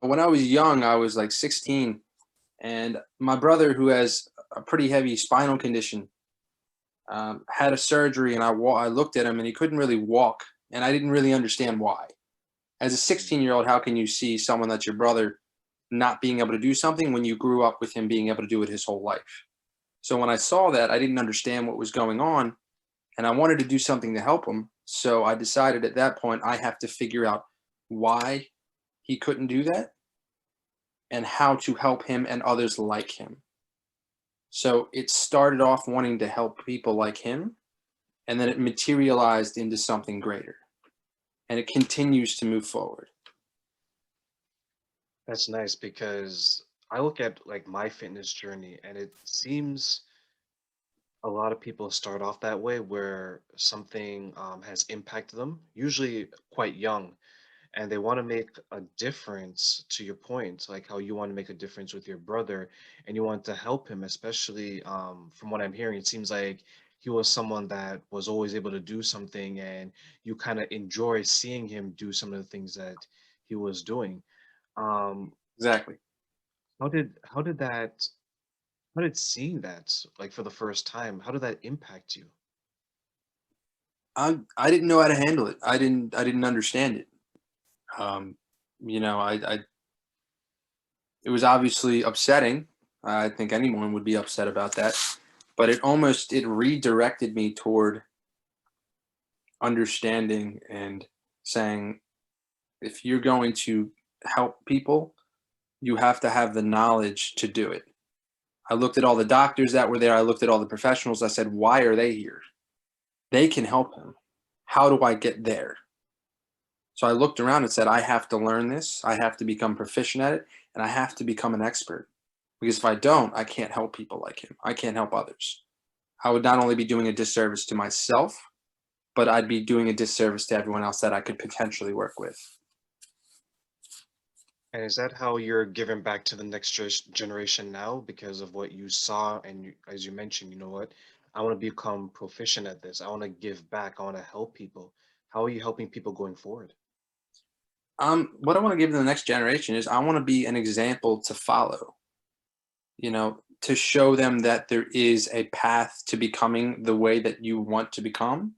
when I was young, I was like 16, and my brother, who has a pretty heavy spinal condition, had a surgery, and I looked at him, and he couldn't really walk, and I didn't really understand why. As a Mm. 16-year-old, how can you see someone that's your brother not being able to do something when you grew up with him being able to do it his whole life? So when I saw that, I didn't understand what was going on, and I wanted to do something to help him. So I decided at that point I have to figure out why he couldn't do that and how to help him and others like him. So it started off wanting to help people like him, and then it materialized into something greater, and it continues to move forward. That's nice because I look at like my fitness journey and it seems a lot of people start off that way where something has impacted them, usually quite young, and they want to make a difference to your point, like how you want to make a difference with your brother and you want to help him, especially from what I'm hearing, it seems like he was someone that was always able to do something and you kind of enjoy seeing him do some of the things that he was doing. Um, Exactly. how did how did seeing that like for the first time, how did that impact you? I didn't know how to handle it. I didn't understand it. Um, I it was obviously upsetting. I think anyone would be upset about that, but it redirected me toward understanding and saying, if you're going to help people, you have to have the knowledge to do it. I looked at all the doctors that were there. I looked at all the professionals. I said, why are they here? They can help him. How do I get there? So I looked around and said, I have to learn this. I have to become proficient at it, and I have to become an expert. Because if I don't, I can't help people like him. I can't help others. I would not only be doing a disservice to myself, but I'd be doing a disservice to everyone else that I could potentially work with. And is that how you're giving back to the next generation now because of what you saw? And you, as you mentioned, you know what? I want to become proficient at this. I want to give back. I want to help people. How are you helping people going forward? What I want to give to the next generation is I want to be an example to follow, to show them that there is a path to becoming the way that you want to become,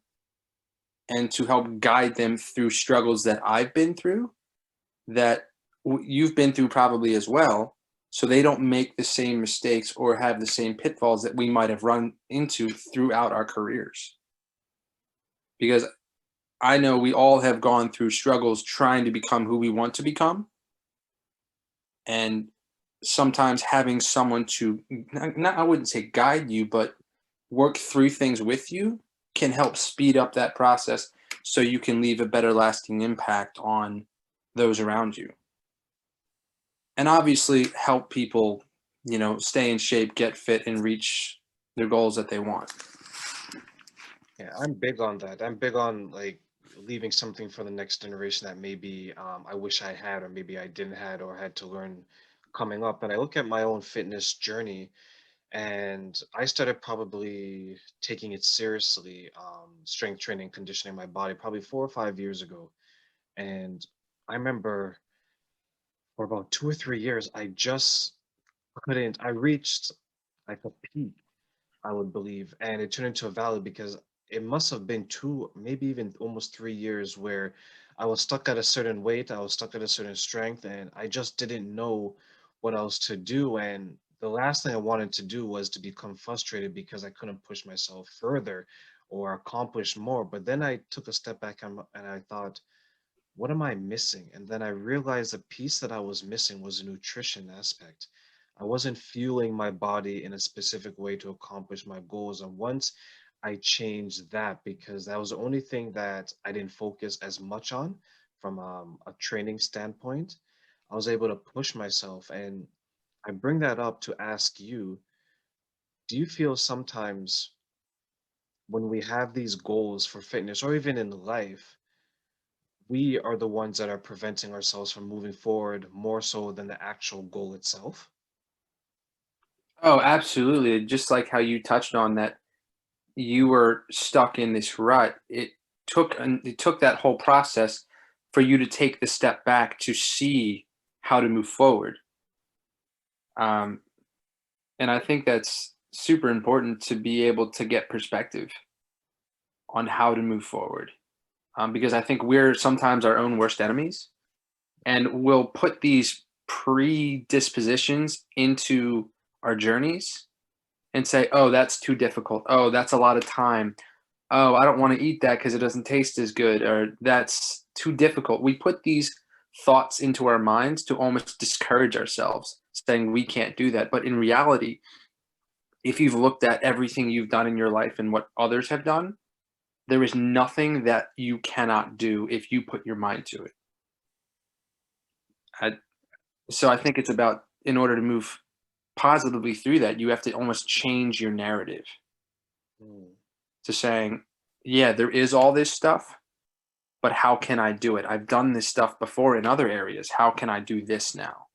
and to help guide them through struggles that I've been through, that you've been through probably as well, so they don't make the same mistakes or have the same pitfalls that we might have run into throughout our careers. Because I know we all have gone through struggles trying to become who we want to become, and sometimes having someone to not, I wouldn't say guide you, but work through things with you can help speed up that process so you can leave a better lasting impact on those around you. And obviously help people, stay in shape, get fit, and reach their goals that they want. Yeah, I'm big on that. I'm big on like leaving something for the next generation that maybe I wish I had, or maybe I didn't had, or had to learn coming up. And I look at my own fitness journey, and I started probably taking it seriously, strength training, conditioning my body, probably 4 or 5 years ago. And I remember for about 2 or 3 years, I just couldn't. I reached like a peak, I would believe, and it turned into a valley because it must have been two, maybe even almost 3 years where I was stuck at a certain weight, I was stuck at a certain strength, and I just didn't know what else to do. And the last thing I wanted to do was to become frustrated because I couldn't push myself further or accomplish more. But then I took a step back and I thought, what am I missing? And then I realized the piece that I was missing was a nutrition aspect. I wasn't fueling my body in a specific way to accomplish my goals. And once I changed that, because that was the only thing that I didn't focus as much on from a training standpoint, I was able to push myself. And I bring that up to ask you, do you feel sometimes when we have these goals for fitness or even in life, we are the ones that are preventing ourselves from moving forward more so than the actual goal itself? Oh, absolutely. Just like how you touched on that, you were stuck in this rut. It took that whole process for you to take the step back to see how to move forward. Um, and I think that's super important to be able to get perspective on how to move forward. Because I think we're sometimes our own worst enemies, and we'll put these predispositions into our journeys and say, oh, that's too difficult. Oh, that's a lot of time. Oh, I don't want to eat that because it doesn't taste as good, or that's too difficult. We put these thoughts into our minds to almost discourage ourselves, saying we can't do that. But in reality, if you've looked at everything you've done in your life and what others have done, there is nothing that you cannot do if you put your mind to it. I, so I think it's about, in order to move positively through that, you have to almost change your narrative Mm. to saying, yeah, there is all this stuff, but how can I do it? I've done this stuff before in other areas. How can I do this now?